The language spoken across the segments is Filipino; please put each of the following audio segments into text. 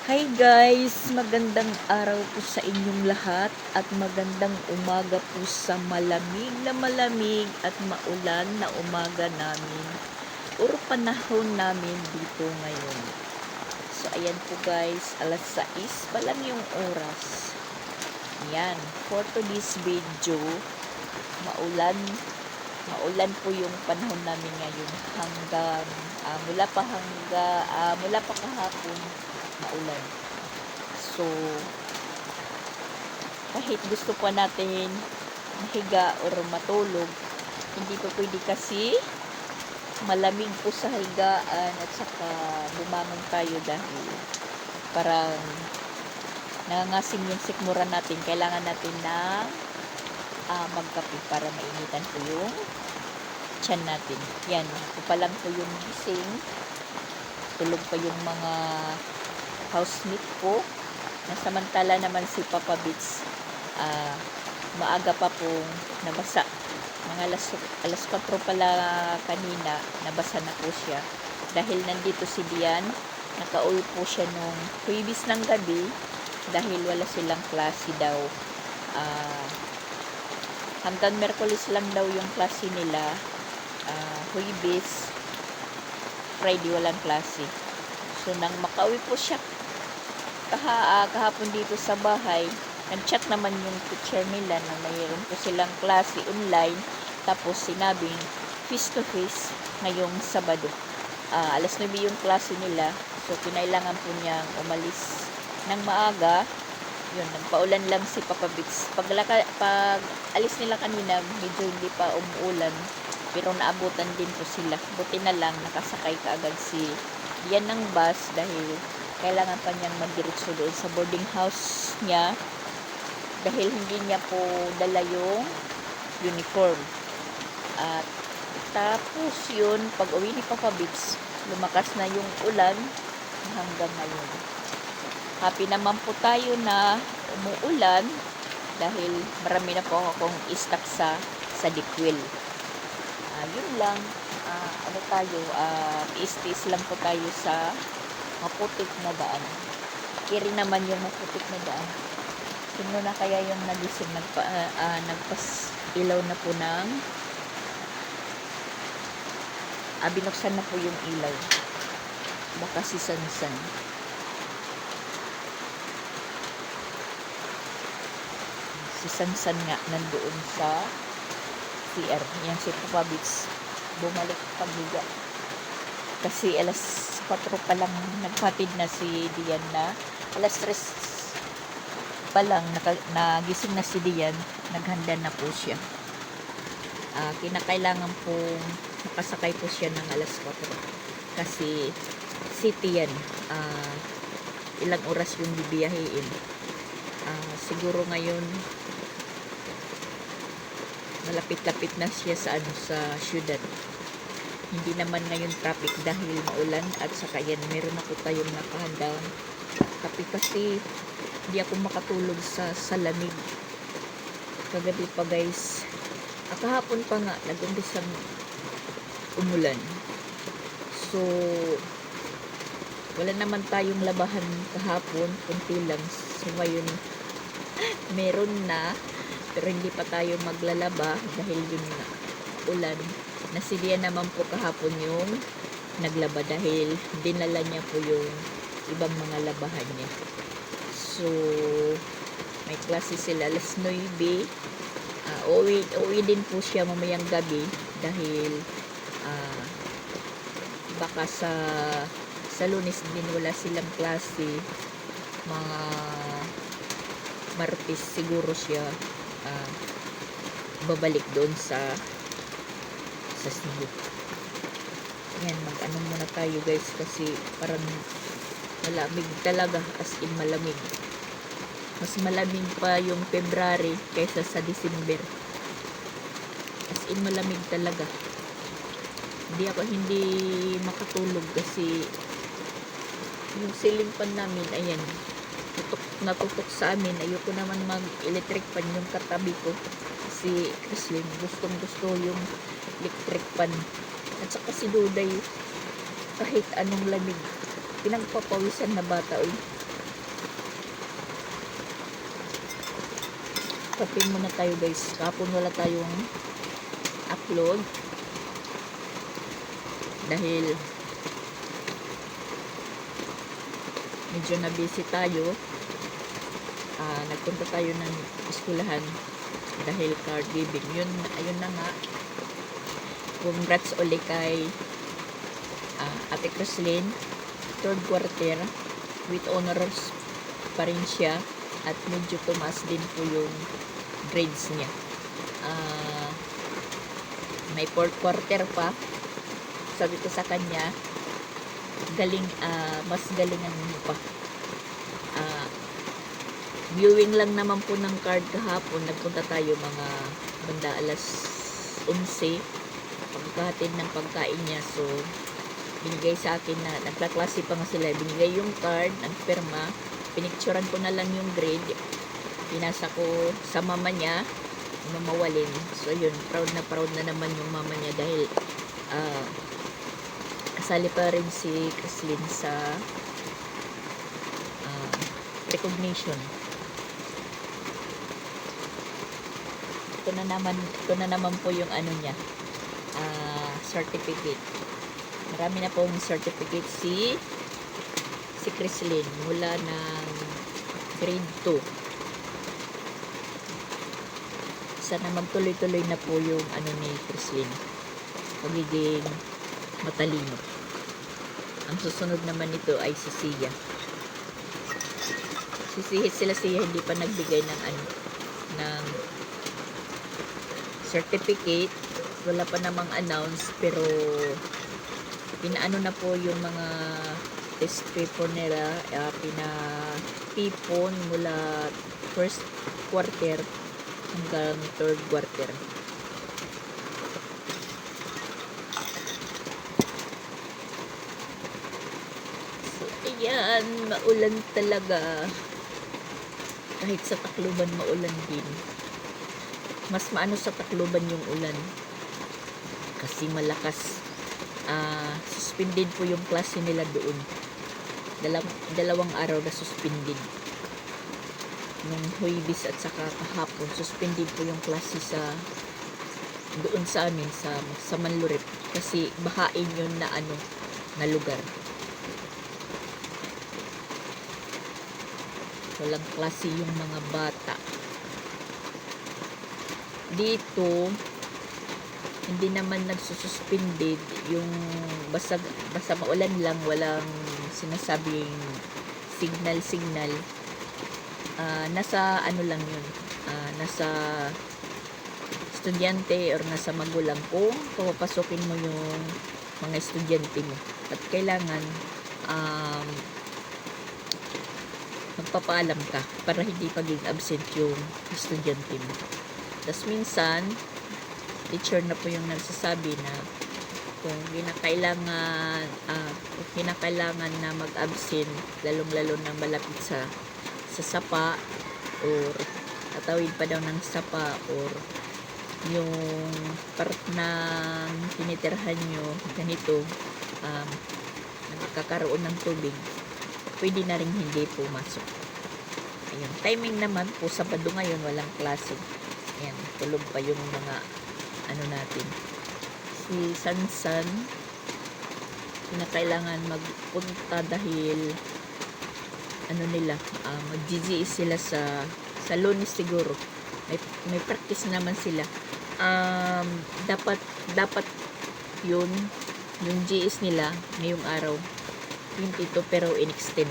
Hi guys! Magandang araw po sa inyong lahat at magandang umaga po sa malamig at maulan na umaga namin or panahon namin dito ngayon. So ayan po guys, alas 6 pa lang yung oras. Yan, for today's video, maulan po yung panahon namin ngayon hanggang mula pa kahapon maulan. So kahit gusto pa natin mahiga or matulog, hindi pa pwede kasi malamig po sa higaan at saka bumangon tayo dahil parang nangangasing yung sikmura natin. Kailangan natin na magkape para mainitan po yung tiyan natin. Yan, ako pa lang po yung gising. Tulog pa yung mga housemate ko. Nasamantala naman si Papa Bits, maaga pa pong nabasa. Mga alas 4 pala kanina, nabasa na po siya. Dahil nandito si Dian, nakauwi po siya nung Huwebes ng gabi dahil wala silang klase daw. Hanggang Merkulis lang daw yung klase nila. Huwebes, Friday walang klase. So nang makauwi po siya kahapon dito sa bahay, nag-chat naman yung teacher nila na mayroon po silang klase online, tapos sinabing face to face ngayong Sabado. Alas 9 yung klase nila, so kinailangan po niyang umalis ng maaga. Yun, nagpaulan lang si Papa Bits. Pag alis nila kanina, medyo hindi pa umuulan, pero naabutan din po sila. Buti na lang nakasakay kaagad si Dian ng bus dahil kailangan pa niyang magdiretso doon sa boarding house niya dahil hindi niya po dala yung uniform. At tapos yun, pag uwi ni Papa Bits, lumakas na yung ulan hanggang ngayon. Happy naman po tayo na umuulan dahil marami na po akong stock sa Dickwell. Yun lang, tiis-tiis lang po tayo sa maputik na daan. Kiri naman yung maputik na daan. Sino na kaya yung nagising, nagpas-ilaw na po ng binuksan na po yung ilaw. Baka si Sansan. Si Sansan nga nandoon sa CR. Yan si Papa Bits bumalik paghiga. Kasi alas 4 pa lang nagpatid na si Dian na. Alas 3 pa lang nagising na si Dian. Naghanda na po siya. Kinakailangan pong makasakay po siya ng alas 4. Kasi city yan. Ilang oras yung bibiyahiin. Siguro ngayon malapit-lapit na siya sa syudad. Hindi naman ngayon traffic dahil maulan at saka yan meron ako tayong nakahandang kape kasi hindi ako makatulog sa lamig. Kagabi pa guys, kahapon pa nga nag-umpisang umulan. So wala naman tayong labahan kahapon, kunti lang. So ngayon meron na, pero hindi pa tayo maglalaba dahil yun na ulan. Nasidiya naman po kahapon yung naglaba dahil dinala niya po yung ibang mga labahan niya. So may klase sila alas 9. Uwi din po siya mamayang gabi dahil baka sa Lunes din wala silang klase. Mga Martes siguro siya babalik doon sa Cebu. Yan, mag-ano muna tayo guys kasi parang malamig talaga, as in malamig. Mas malamig pa yung February kaysa sa December. As in malamig talaga. Hindi makatulog kasi yung ceiling fan namin, ayan, natutok sa amin. Ayoko naman mag-electric fan yung katabi ko si Chrislyn. Gusto yung electric fan. At saka si Duday, kahit anong lamig, pinagpapawisan na bata. Kape muna tayo guys. Kapon wala tayong upload. Dahil medyo na busy tayo. Nagpunta tayo ng eskwelahan dahil card giving. Ayun na nga. Congrats uli kay Ate Crislin. 3rd quarter with honors pa rin siya at medyo tumaas din po yung grades niya. May 4th quarter pa. Sabi ko sa kanya, mas galingan mo pa. Viewing lang naman po ng card kahapon. Nagpunta tayo mga banda alas 11 pagkahatid ng pagkain niya. So binigay sa akin na nagkaklase pa nga sila. Binigay yung card, ang pirma, pinicturean ko na lang yung grade, pinasa ko sa mama niya, Mama Walin. So yun, proud na naman yung mama niya dahil kasali pa rin si Crislin sa recognition. Ito na naman po yung ano niya, certificate. Marami na pong certificate si Crislin mula ng grade 2. Sana magtuloy-tuloy na po yung ano ni Crislin, pagiging matalino. Ang susunod naman nito ay si Sia. Sisihit sila Sia, hindi pa nagbigay ng ng certificate. Wala pa namang announce, pero pinaano na po yung mga test paper nila, pinapipon mula 1st quarter hanggang 3rd quarter. So ayan, maulan talaga. Kahit sa Tacloban maulan din. Mas maano sa Tacloban yung ulan kasi malakas. Suspended po yung klase nila doon. Dalawang araw na suspended. Nung Huwebes at saka kahapon, suspended po yung klase doon sa amin sa Manlurip kasi bahain yun na lugar. Walang klase yung mga bata. Dito hindi naman nagsususpended, yung basta maulan lang, walang sinasabing signal. Nasa ano lang yun, nasa estudyante or nasa magulang kung papapasokin mo yung mga estudyante mo at kailangan magpapaalam ka para hindi paging absent yung estudyante mo. Tapos minsan teacher na po yung nagsasabi na kung kinakailangan na mag-absent, lalong-lalo na malapit sa sapa or tatawid pa daw ng sapa or yung part ng tinitirhan nyo ganito, nagkakaroon ng tubig, pwede na rin hindi pumasok. Ayun, timing naman po, Sabado ngayon, walang klase. Ayan, tulog pa yung mga natin. Si Sansan kinakailangan magpunta dahil mag-GGE sila sa Lunes siguro. May practice naman sila. Dapat yun yung GS nila ngayong araw 22 pero in-extend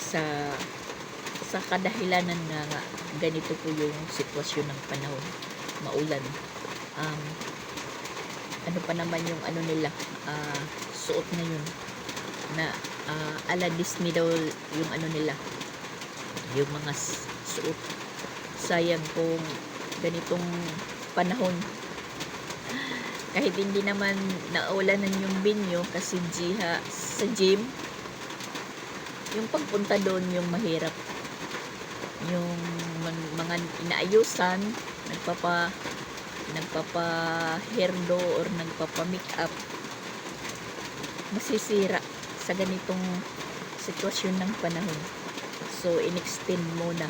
sa kadahilanan nga ganito po yung sitwasyon ng panahon, maulan. Ano pa naman yung nila, suot na yun na ala Disney daw yung nila, yung mga suot. Sayang kung ganitong panahon, kahit hindi naman naulanan yung binyo kasi sa gym, yung pagpunta doon yung mahirap, yung mga inaayusan, nagpapa hairdo or nagpapa makeup, masisira sa ganitong sitwasyon ng panahon. So, in-extend muna.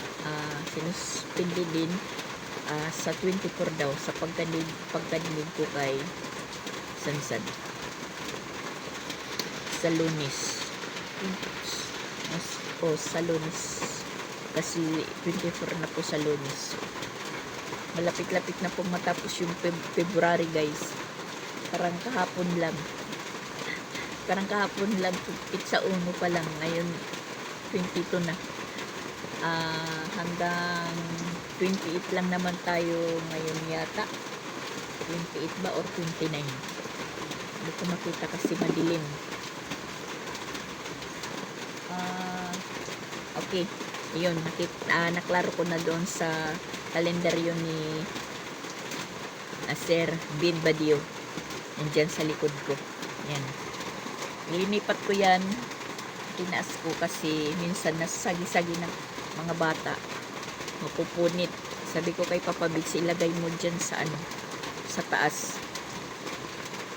Sinuspindi din sa 24 daw sa pagkadinig ko kay Sansan. Sa Lunes. Sa Lunes. Kasi 24 na po sa Lunes. Malapit-lapit na po matapos yung February, guys. Parang kahapon lang. Pizza uno pa lang. Ngayon, 22 na. Hanggang 28 lang naman tayo ngayon yata. 28 ba or 29? Hindi ko makita kasi madilim. Okay. Yun, naklaro ko na doon sa kalendaryo ni Sir Bin Badio. Nandyan sa likod ko. Yan. Linipat ko yan. Tinaas ko kasi minsan nasagi-sagi ng mga bata. Mapupunit. Sabi ko kay Papa Bix, ilagay mo dyan sa sa taas.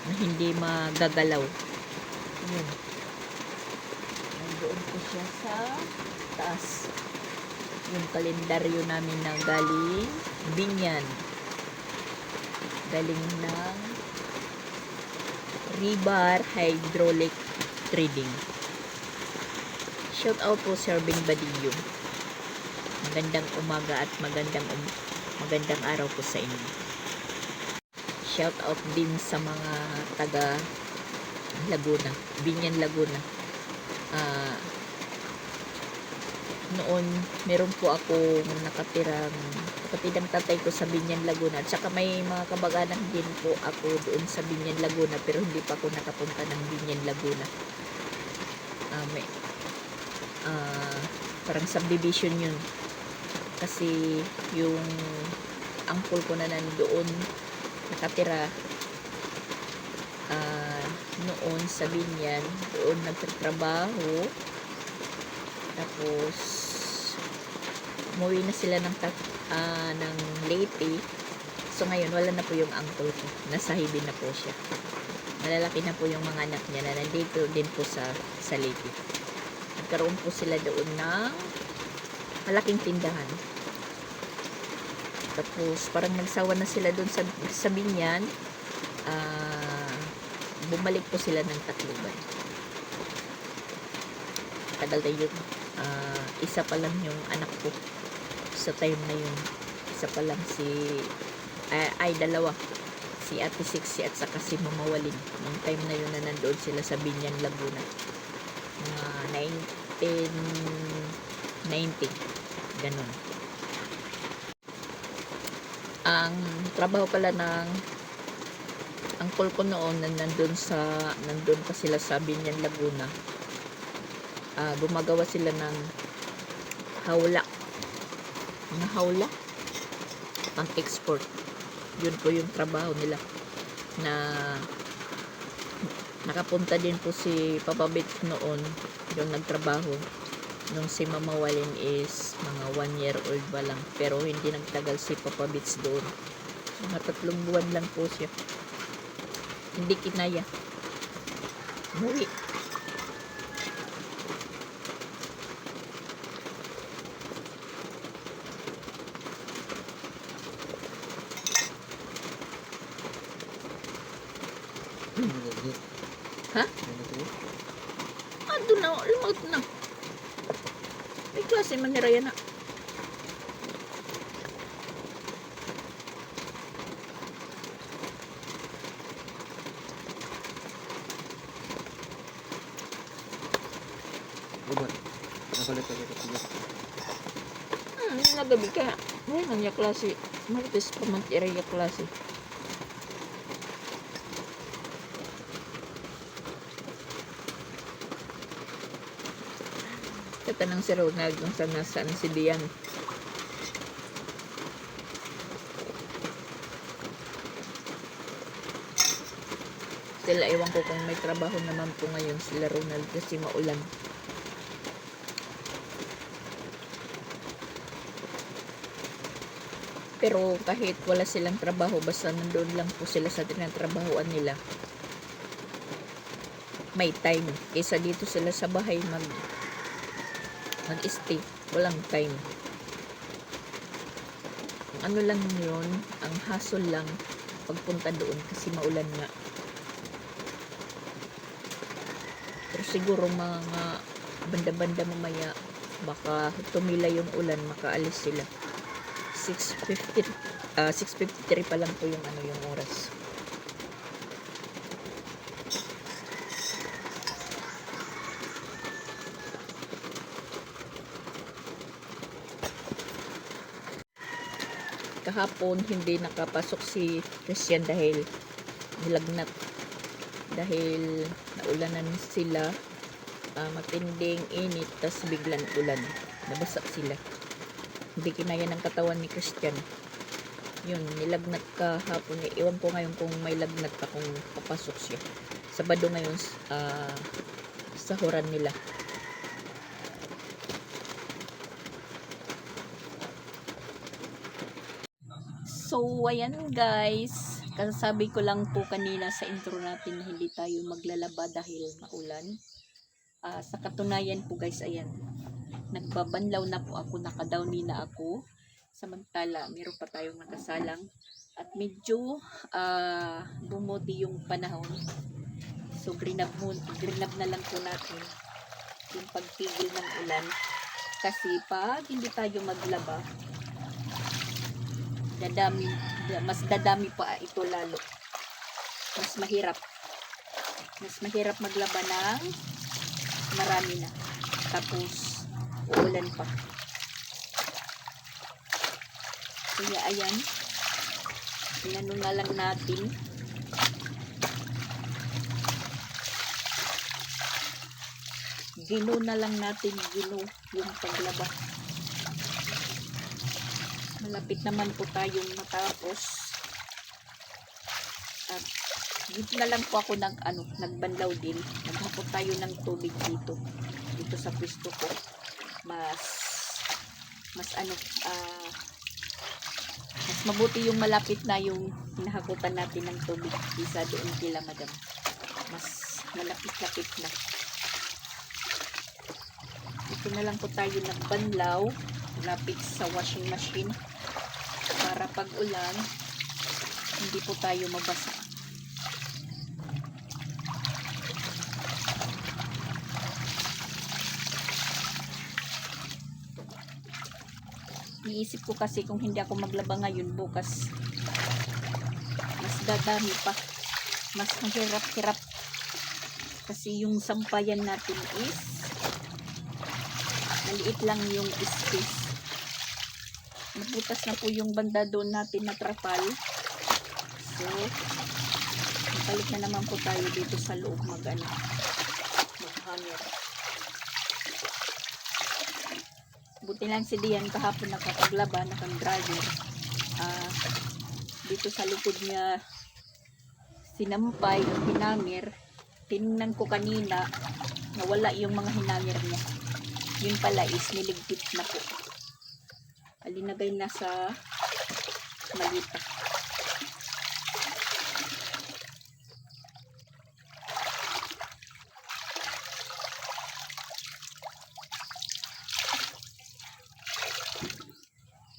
Na hindi magagalaw. Yan. Nandoon ko siya sa taas. Yung kalendaryo namin na galing Binyan. Galing ng Ribar Hydraulic Trading. Shout out po Sir Bin Badillo. Magandang umaga at magandang araw po sa inyo. Shout out din sa mga taga Laguna, Binyan Laguna. Noon meron po ako kapatidang tatay ko sa Binyan Laguna, at saka may mga kabag-anak din po ako doon sa Binyan Laguna, pero hindi pa ako nakapunta ng Binyan Laguna. Parang subdivision yun, kasi yung uncle ko na nandoon nakatira noon sa Binyan, doon nagtatrabaho. Tapos umuwi na sila ng Leyte. So ngayon wala na po yung uncle ko, nasa Hibin na po siya. Malalaki na po yung mga anak niya na nandito din po sa Leyte. Nagkaroon po sila doon ng malaking tindahan. Tapos parang nagsawa na sila doon sa Binyan. Bumalik po sila ng Tacloban. Tagal na yun. Isa pa lang yung anak ko sa time na yun. Isa pa lang dalawa, si Ate Sixi at saka si Mama Walin. Nung time na yun na nandoon sila sa Binyan Laguna, mga 1990 ganun. Ang trabaho pala ng uncle ko noon nandun pa sila sa Binyan Laguna. Gumagawa sila ng hawla pang export. Yun po yung trabaho nila, na nakapunta din po si Papa Bix noon yung nagtrabaho nung si Mama Walin is mga 1 year old ba lang, pero hindi nagtagal si Papa Bix doon. Mga 3 buwan lang po siya, hindi kinaya, umuwi. Ha? Doon na, lumot na. May klase manira yan na. Ubat. Nakalit-kalit ako. Nagabi ka. Ay, nangya klase. Marites pa man tiraya klase. Katanang si Ronald kung saan si Dian. Sila, ewan ko kung may trabaho naman po ngayon sila Ronald kasi maulan. Pero kahit wala silang trabaho, basta nandoon lang po sila sa tinatrabahoan nila, may time. Kaysa dito sila sa bahay mag-stay. Walang time. Ang ano lang yun, ang hassle lang pagpunta doon kasi maulan nga. Pero siguro mga banda-banda mamaya baka tumila yung ulan, makaalis sila. 6:53 pa lang po yung ano yung oras. Kahapon hindi nakapasok si Christian dahil nilagnat, dahil naulanan sila, matinding init tas biglang ulan, nabasa sila, hindi kinaya ng katawan ni Christian. Yun, nilagnat kahapon. Iwan ko ngayon kung may lagnat pa kung papasok siya. Sabado ngayon, sahuran nila. So, ayan guys. Kasasabi ko lang po kanina sa intro natin na hindi tayo maglalaba dahil maulan. Sa katunayan po guys, ayan. Nagbabanlaw na po ako, nakadowny na ako. Samantala, meron pa tayong nakasalang. At medyo bumudi yung panahon. So, green up na lang po natin yung pagpigil ng ulan. Kasi pag hindi tayo maglaba, mas dadami pa ito lalo. Mas mahirap maglaba ng marami na. Tapos, uulan pa. Kaya ayan, inano na lang natin. Gino na lang natin, yung paglaba. Malapit naman po tayong matapos. At dito na lang po ako nagbanlaw din. Naghapot tayo ng tubig dito sa pwesto ko. Mas mabuti yung malapit na yung hinahakutan natin ng tubig kaysa doon kila madam. Mas malapit-lapit na. Dito na lang po tayo nagbanlaw, lapit sa washing machine, para pag ulan hindi po tayo mabasa. Iisip ko kasi kung hindi ako maglaba ngayon, bukas mas dadami pa, mas mahirap-hirap kasi yung sampayan natin is maliit lang yung space. Nabutas na po yung banda doon natin na trapal. So, balik na naman po tayo dito sa loob mag-hanger. Buti lang si Dian kahapon nakapaglaba, nakang-dryer. Dito sa likod niya sinampay yung hinanger. Tinignan ko kanina, nawala yung mga hinanger niya. Yun pala is niligpit na po. Alinagay na sa malita.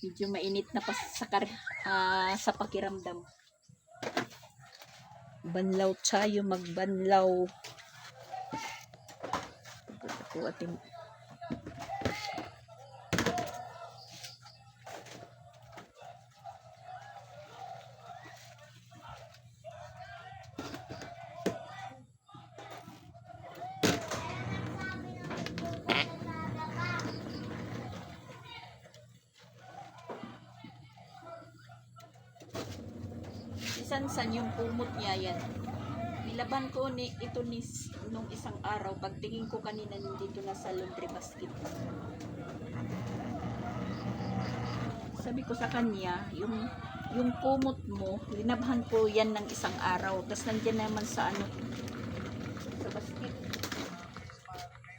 Medyo mainit na pa sa pakiramdam. Banlaw tayo, magbanlaw. Ito ating san yung kumot niya yan. Nilaban ko nung isang araw. Pagtingin ko kanina nandito na sa laundry basket. Sabi ko sa kanya, yung kumot mo, linabhan ko yan ng isang araw. Tapos nandiyan naman sa sa basket.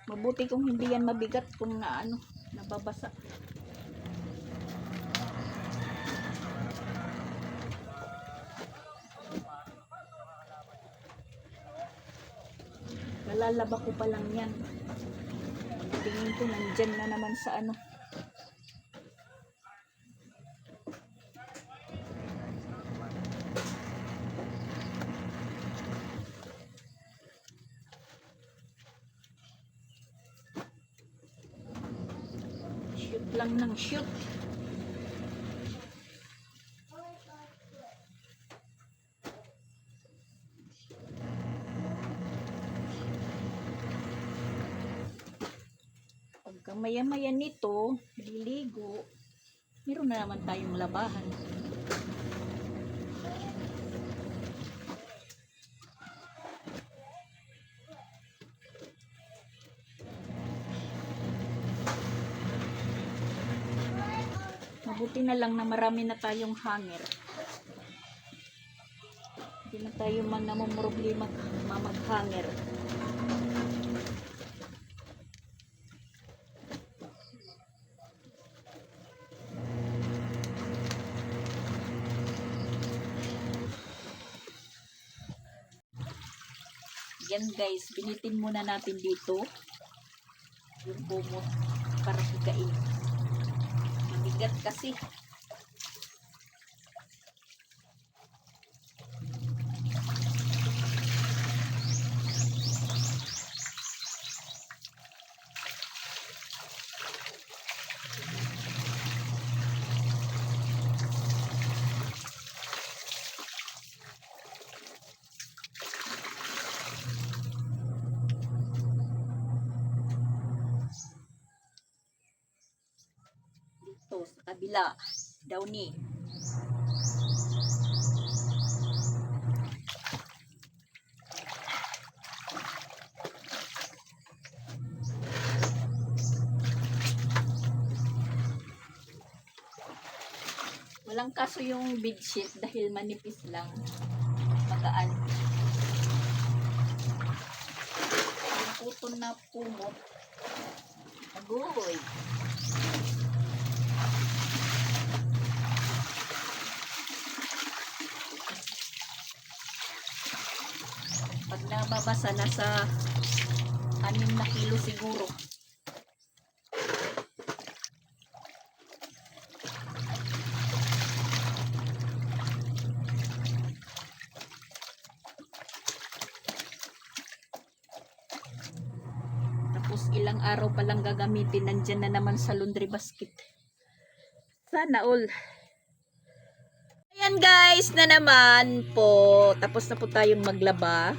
Mabuti kung hindi yan mabigat kung nababasa. Lalaba ko pa lang yan. Tingin ko nandyan na naman sa ano. Shoot lang ng shoot. Pagka maya-maya nito, liligo, meron na naman tayong labahan. Mabuti na lang na marami na tayong hanger. Hindi na tayo man namumroblema mag-hanger. Yan guys, binitin muna natin dito yung kumot para higain. Mabigat kasi. Dito sa kabila, downy. Walang kaso yung bedsheet dahil manipis lang. Magaan. Yung putol na kumot. Agoy. Pag nababasa, nasa 6 na kilo siguro. Tapos ilang araw pa lang gagamitin, nandyan na naman sa laundry basket. Sana all. Ayan guys, na naman po. Tapos na po tayong maglaba.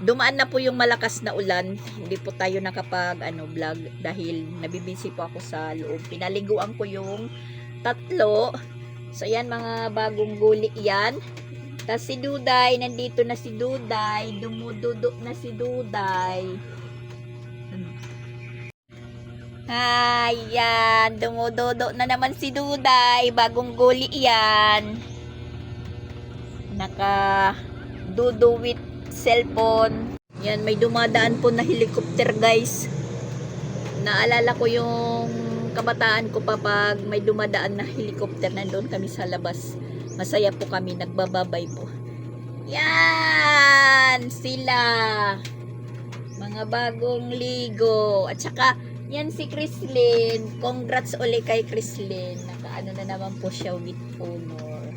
Dumaan na po yung malakas na ulan. Hindi po tayo vlog dahil nabibisi po ako sa loob. Pinaliguan ko yung 3. So ayan, mga bagong guli yan. Tapos si Duday, nandito na si Duday. Dumududo na si Duday. Ayan, dumududo na naman si Duday. Bagong guli yan. Naka-dudo with cellphone. Yan, may dumadaan po na helicopter guys. Naalala ko yung kabataan ko pa pag may dumadaan na helicopter, nandoon kami sa labas. Masaya po kami, nagbababay po. Yan! Sila! Mga bagong ligo. At saka, yan si Chrislyn. Congrats uli kay Chrislyn. Nakaano na naman po siya with honor.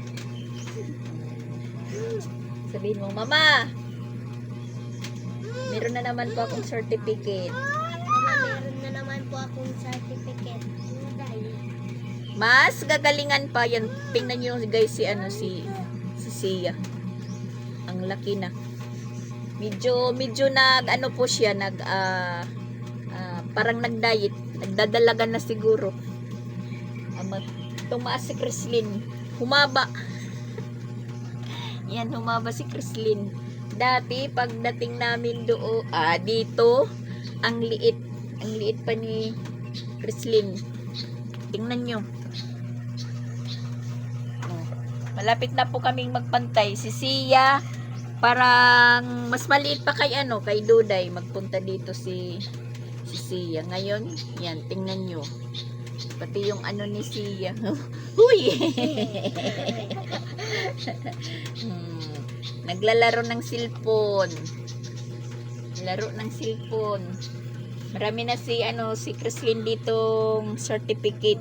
Sabihin mo, Mama! Meron na naman po akong certificate. Meron na naman po akong certificate. Mas gagalingan pa yan. Tingnan niyo guys si Sia. Ang laki na. Medyo po siya parang nag-diet. Nagdadalagan na siguro. Tumaas si Chrislyn. Humaba. Yan, humaba si Chrislyn. Dati, pagdating namin dito, ang liit pa ni Chrislyn. Tingnan nyo. Malapit na po kaming magpantay. Si Sia, parang mas maliit pa kay Duday. Magpunta dito si Sia. Ngayon, yan, tingnan nyo. Pati yung ni Sia. Huy! Naglalaro ng cellphone. Laro ng cellphone. Marami na si Chrislyn ditong certificate.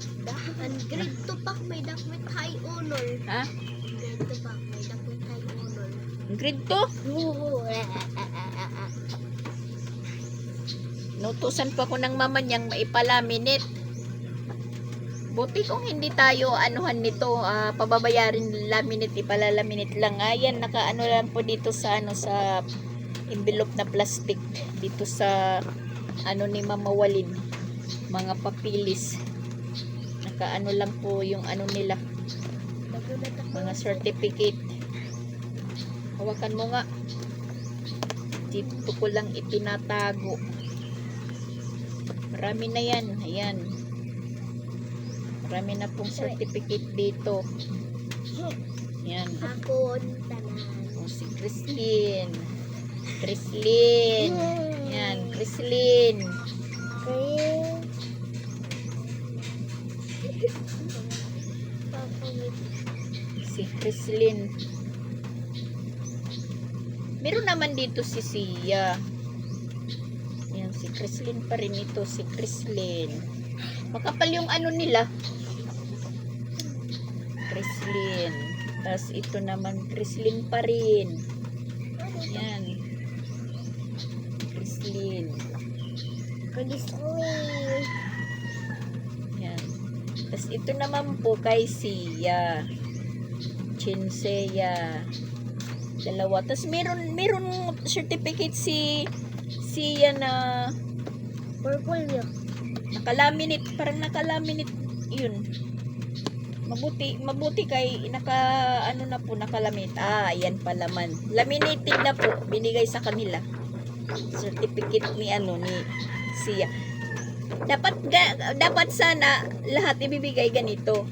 And grade 2 pa, may dakwit high honor. Ha? Grade 2 pa, may dakwit high honor. Grade 2. Nutusan pa ko ng mama niyang maipalaminate. Buti kung hindi tayo anuhan nito, pababayarin laminate, ipalalaminate lang. Ayan, nakaano lang po dito sa sa envelope na plastic dito sa ni Mama Walin, mga papilis. Nakaano lang po yung nila, mga certificate. Hawakan mo nga. Dito ko lang itinatago. Marami na yan. Ayan. Marami na pong certificate dito. Yan. Ako, tanan. O, si Chrislyn. Yan, Chrislyn. Si Chrislyn. Meron naman dito si Sia. Yan, si Chrislyn pa rin ito. Si Chrislyn. Makapal yung nila. Chrislyn. Tapos ito naman, Chrislyn pa rin. Yan. Chrislyn. Yan. Tapos ito naman po kay Sia. Chinseya. Dalawa. Tapos meron certificate si Sia na Purple yun. nakalaminate. Parang nakalaminate yun. Mabuti kay na po nakalaminate. Ayan pa laman. Laminated na po. Binigay sa kanila. Certificate ni Sia. Dapat sana lahat ibibigay ganito.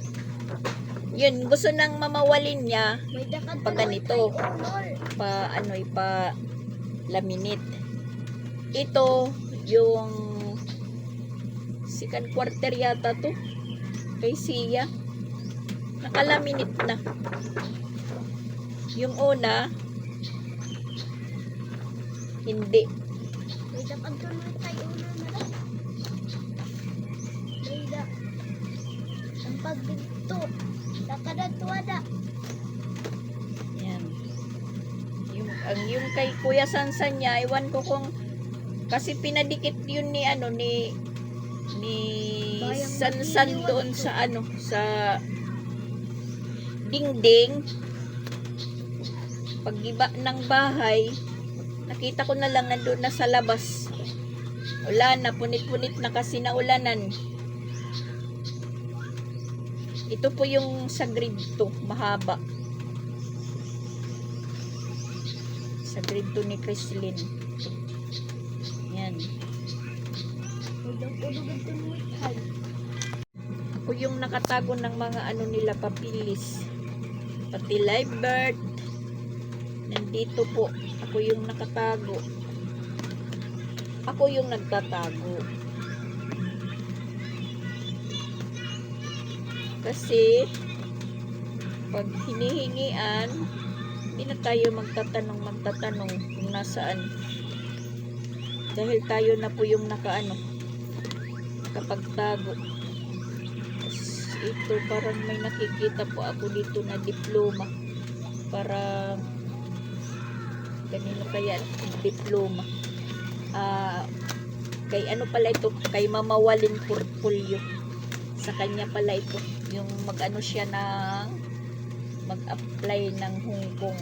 Yun, gusto nang mamawalin niya May dakat pag ganito. honor. Pa laminate. Ito yung second quarter yata to kay Sia. Nakalaminate na. Yung una hindi. May dakat honor high honor na lang. May dakat. Ang pagdito. Nakadatuwada. Yan. Yung kay Kuya Sansan niya, iwan ko kung kasi pinadikit yun ni Bayang Sansan magdiliwan doon ito. sa dingding. Pag-iba ng bahay, nakita ko na lang nandun na sa labas. Wala na, punit-punit na kasi naulanan. Ito po yung sa grade 2, mahaba. Sa grade 2 ni Chrislyn. Yan. Ako yung nakatago ng mga nila papilis. Pati live bird. Nandito po. Ako yung nakatago. Ako yung nagtatago. Kasi pag hinihingian, hindi na tayo magtatanong kung nasaan. Dahil tayo na po yung nakapagtago. Ito parang may nakikita po ako dito na diploma. Para kanino kaya diploma? Kay pala ito? Kay Mama Walin Portfolio. Sa kanya pala ito. Yung siya ng mag-apply ng Hong Kong.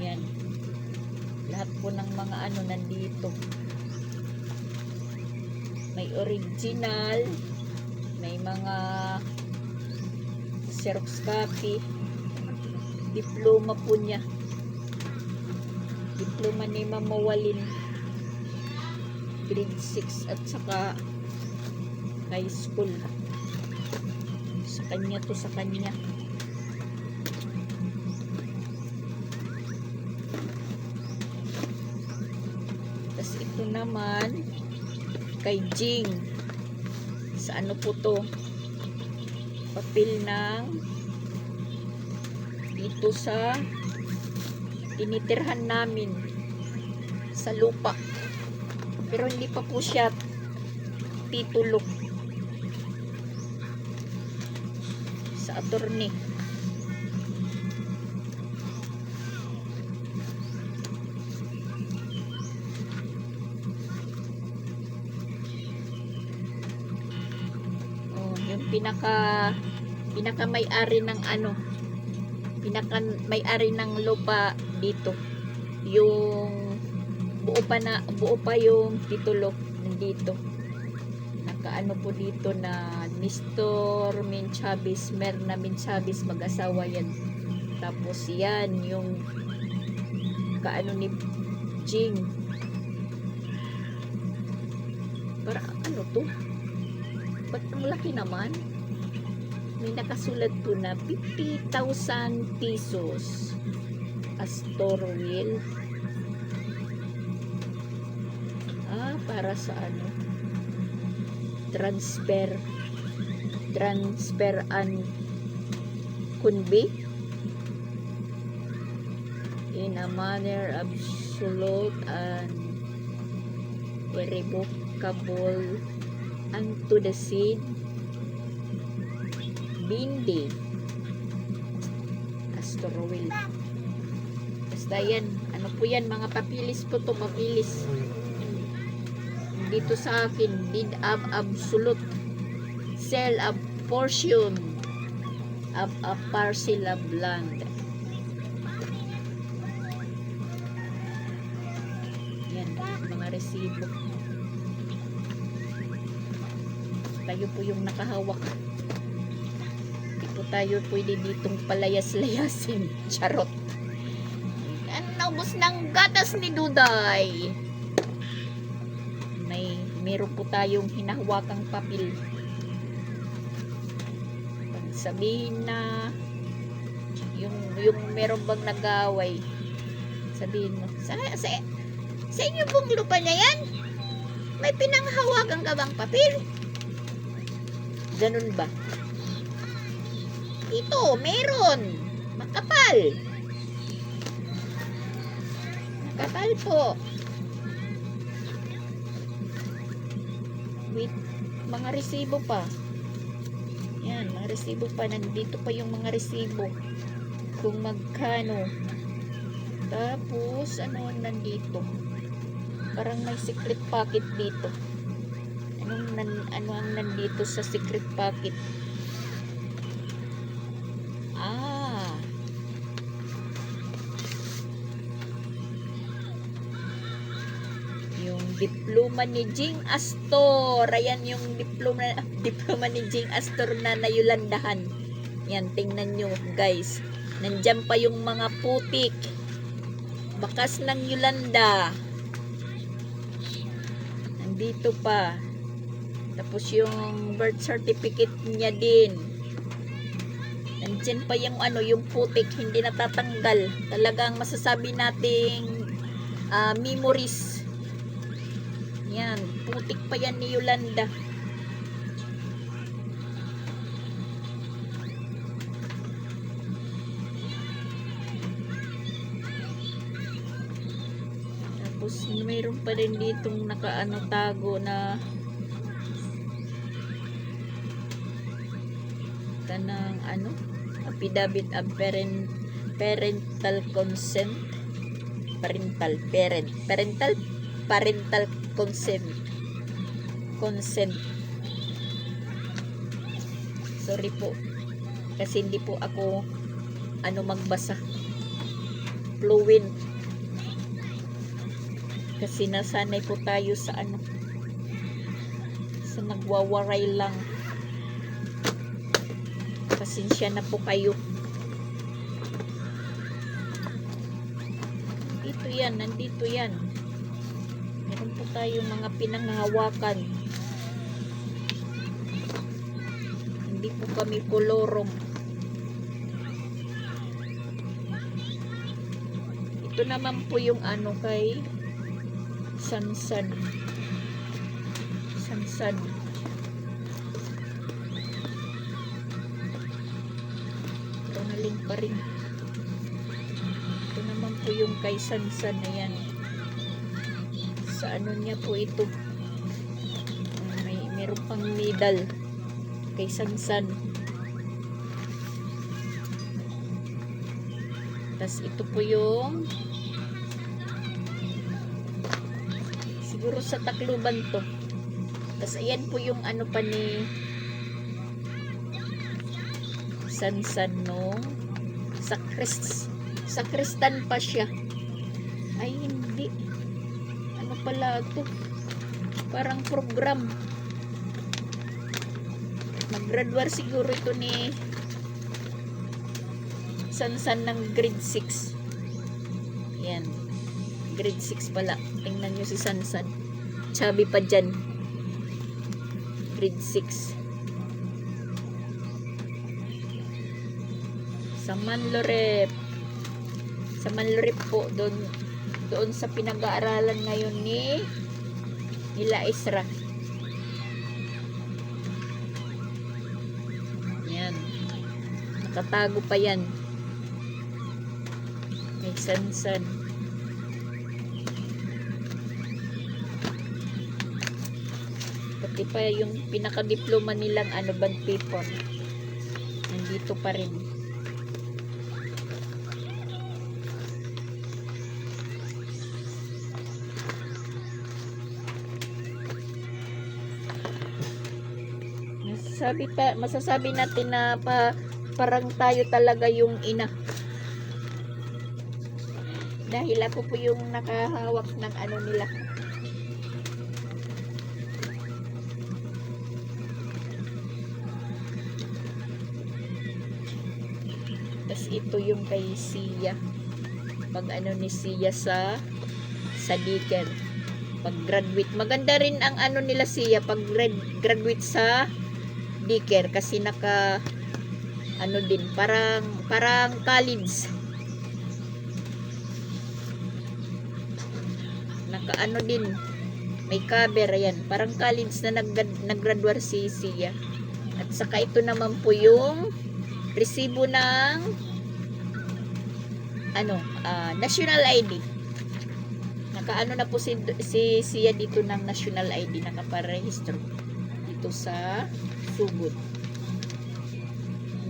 Yan. Lahat po ng mga nandito. May original, may mga Xerox copy, diploma po niya. Diploma ni Mama Walin, grade 6 at saka high school. Sa kanya. Tapos ito naman kay Jing. Sa po to? Papel ng dito sa tinitirhan namin sa lupa. Pero hindi pa po siya titulo sa attorney. Oh, yung pinaka may-ari ng ano, pinaka may-ari ng lupa dito. Yung buo pa yung titulo nandito. Nakaano po dito na Mr. Minchabis, Merna Minchabis, mag-asawa yan. Tapos yan yung kaano ni Jing. Para ano to? Ba't ang laki naman? May nakasulat po na 50,000 pesos. Astor Will. Para sa ano? Transfer and convey in a manner absolute and irrevocable unto the seed bindi Astor Will. Basta yan, ano po yan, mga papilis po to, papilis dito sa akin. Deed of absolute sell a portion of a parcel of land. Yan, mga resibo. Tayo po yung nakahawak. Hindi po tayo pwede ditong palayas-layasin. Charot. Yan, naubos ng gatas ni Duday. Meron po tayong hinahawakang papel. Pag sabihin na yung meron bang nag-away, sabihin mo, sa inyo pong lupa na yan? May pinanghawakan ka bang papel? Ganun ba? Ito, meron. Makapal. Makapal po. Wait, mga resibo pa. Yan, mga resibo pa. Nandito pa yung mga resibo. Kung magkano. Tapos, ano ang nandito? Parang may secret pocket dito. Ano ang nandito sa secret pocket? Yung diploma ni Jing Astor. Ayan yung diploma ni Jing Astor na nayulandahan. Yan, tingnan nyo guys. Nandyan pa yung mga putik. Bakas ng Yolanda. Nandito pa. Tapos yung birth certificate niya din. Nandyan pa yung yung putik. Hindi natatanggal. Talagang masasabi nating memories. Yan, putik pa yan ni Yolanda. Tapos mayroon pa rin ditong tago na kanang affidavit of parental consent. Parental consent. Sorry po kasi hindi po ako magbasa fluent kasi nasanay po tayo sa sa nagwawaray lang. Pasensya na po kayo. Nandito yan. Meron po tayo mga pinanghawakan. Hindi po kami kolorong. Ito naman po yung kay Sansan. Ronaldin pa rin. Ito naman po yung kay Sansan na yan. Sa ano niya po ito. Meron pang medal kay Sansan. Tas ito po yung siguro sa Tacloban to. Tas ayan po yung ano pa ni Sansan no. Sakristan pa siya. Ay hindi. Ano pala to? Parang program. Mag-graduate siguro ito ni Sansan ng grade 6. Yan. Grade 6 pala. Tingnan nyo si Sansan. Chubby pa dyan. Grade 6. Sa Manlorep. Sa Manlorep po. Doon sa pinag-aaralan ngayon nila Isra. Yan. Nakatago pa yan. May Sansan. Pati pa yung pinaka-diploma nilang band paper. Nandito pa rin. Masasabi natin na parang tayo talaga yung ina. Dahil ako po yung nakahawak ng nila. Tapos ito yung kay Sia. Pag ni Sia sa Diker. Pag graduate. Maganda rin ang nila Sia pag graduate sa Diker kasi naka din parang college. Naka din. May cover yan. Parang college na nag-graduate si Sia. At saka ito naman po yung resibo ng national ID. Naka na po si Sia dito ng national ID. Nakaparehistro dito sa Sugod.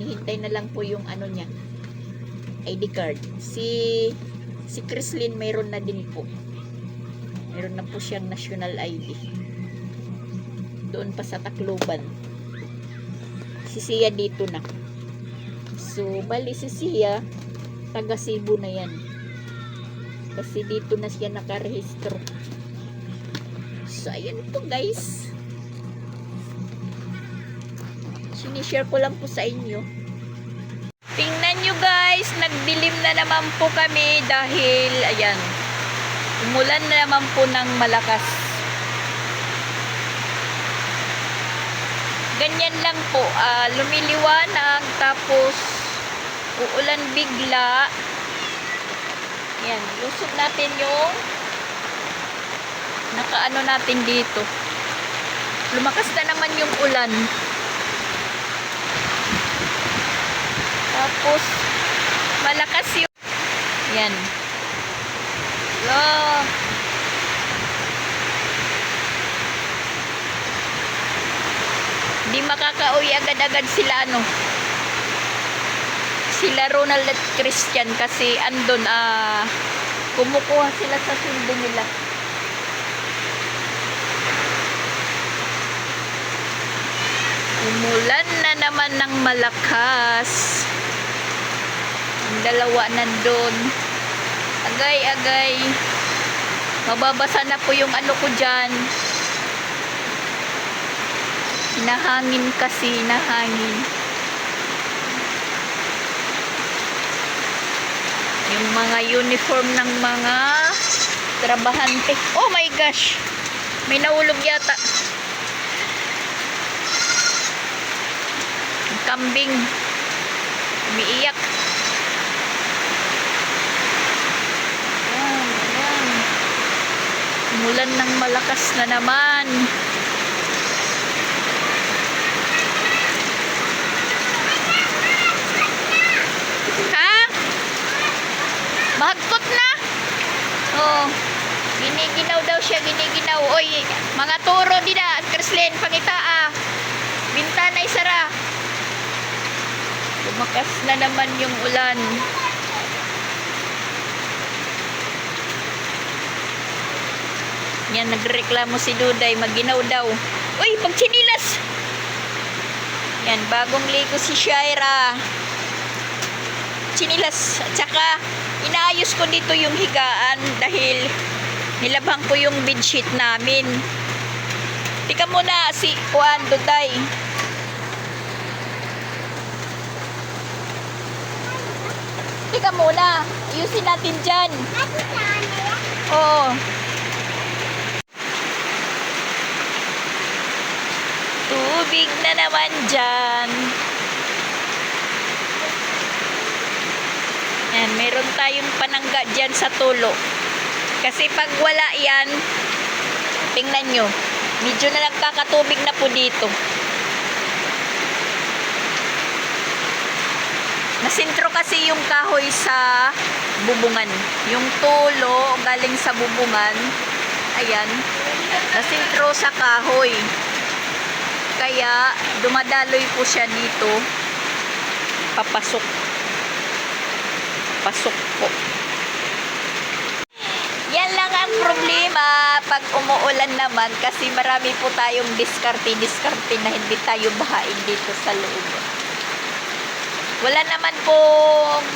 Nihintay na lang po yung niya ID card. Si Chrislyn mayroon na din po. Meron na po siyang national ID. Doon pa sa Tacloban. Si Sia dito na. So, bali si Sia, taga Cebu na yan. Kasi dito na siya nakarehistro. So, ayan po guys. Sinishare ko lang po sa inyo. Tingnan nyo guys, nagdilim na naman po kami dahil, ayan, umulan na naman po ng malakas. Ganyan lang po, lumiliwanag, tapos uulan bigla. Yan, lusog natin yung natin dito. Lumakas na naman yung ulan. Tapos, malakas yung yan. Di makakauwi agad-agad sila sila Ronald at Christian kasi andun kumukuha sila sa sundo nila. Umulan na naman ng malakas. Ang dalawa nandun. Agay-agay. Mababasa na po yung ko dyan. Nahangin kasi, nahangin. Yung mga uniform ng mga trabahante. Oh my gosh! May nahulog yata. Ang kambing. Umiiyak. Ayan. Umulan ng malakas na naman. Mahagkot na. Oh, gini giniginaw daw siya, giniginaw. Oy, mga turo din na. Krislin, pangita Bintana isara. Lumakas na naman yung ulan. Yan, nagreklamo si Duday, maginaw daw. Uy, pagchinilas! Yan, bagong ligo si Shaira. Chinilas. At saka, inaayos ko dito yung higaan dahil nilabhan ko yung bedsheet namin. Tika muna si Juan Duday. Tika muna. Ayusin natin dyan. Oo. Tubig na naman dyan. Yan, meron tayong panangga dyan sa tulo. Kasi pag wala yan, tingnan nyo, medyo na nagkakatubig na po dito. Nasintro kasi yung kahoy sa bubungan. Yung tulo galing sa bubungan, ayan, nasintro sa kahoy. Kaya dumadaloy po siya dito, papasok. Pasok po. Yan lang ang problema pag umuulan naman kasi marami po tayong diskarte na hindi tayo bahain dito sa loob. Wala naman pong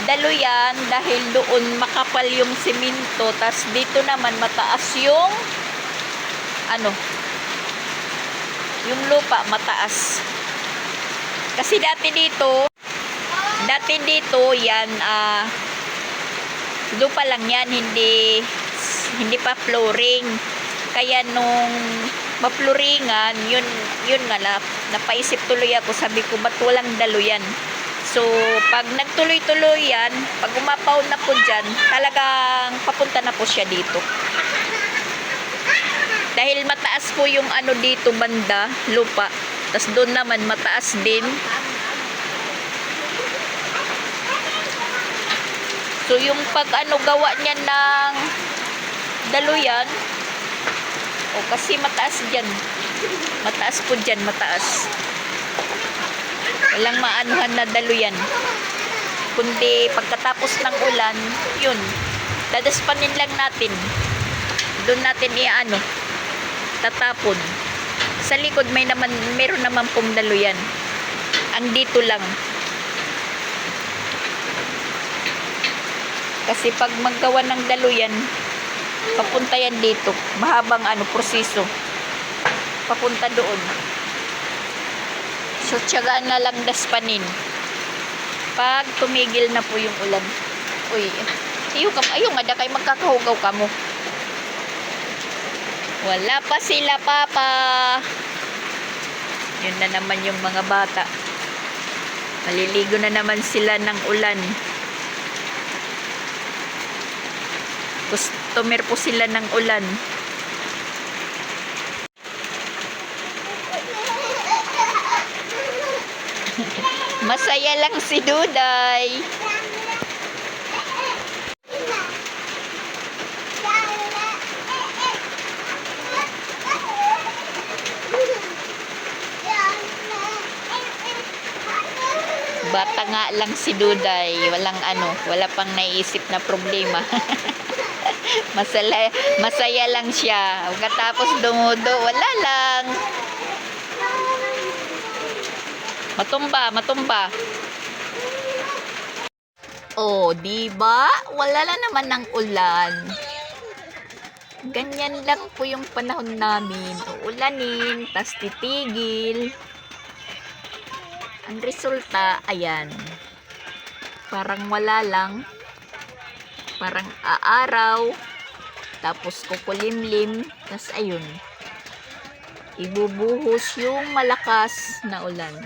daluyan dahil doon makapal yung simento, tas dito naman mataas yung yung lupa mataas. Kasi dati dito yan lupa lang yan, hindi pa flooring. Kaya nung mapluringan, yun nga napaisip tuloy ako, sabi ko ba't walang daluyan. So pag nagtuloy-tuloy yan, pag umapaw na po dyan, talagang papunta na po siya dito. Dahil mataas po yung dito banda, lupa. Tas doon naman mataas din. So yung pag gawa niya ng daluyan, kasi mataas dyan. Mataas po dyan, mataas. Walang maanuhan na daluyan. Kundi pagkatapos ng ulan, yun, dadaspanin lang natin. Doon natin tatapon. Sa likod meron naman pong daluyan. Ang dito lang. Kasi pag maggawa ng daluyan, papunta yan dito. Mahabang proseso. Papunta doon. So, tiyagaan na lang daspanin. Pag tumigil na po yung ulan. Uy, ayaw nga, kay magkakahugaw ka mo. Wala pa sila, Papa. Yun na naman yung mga bata. Maliligo na naman sila ng ulan. Customer po sila ng ulan. Masaya lang si Duday. Bata nga lang si Duday. Wala pang naiisip na problema. Masaya lang siya. Pagkatapos dumudo, wala lang. Matumba. Oh, diba? Wala lang naman ng ulan. Ganyan lang po yung panahon namin. Uulanin, tas titigil. Ang resulta, ayan. Parang wala lang. Parang aaraw. Tapos kukulimlim. Tas ayun. Ibubuhos yung malakas na ulan.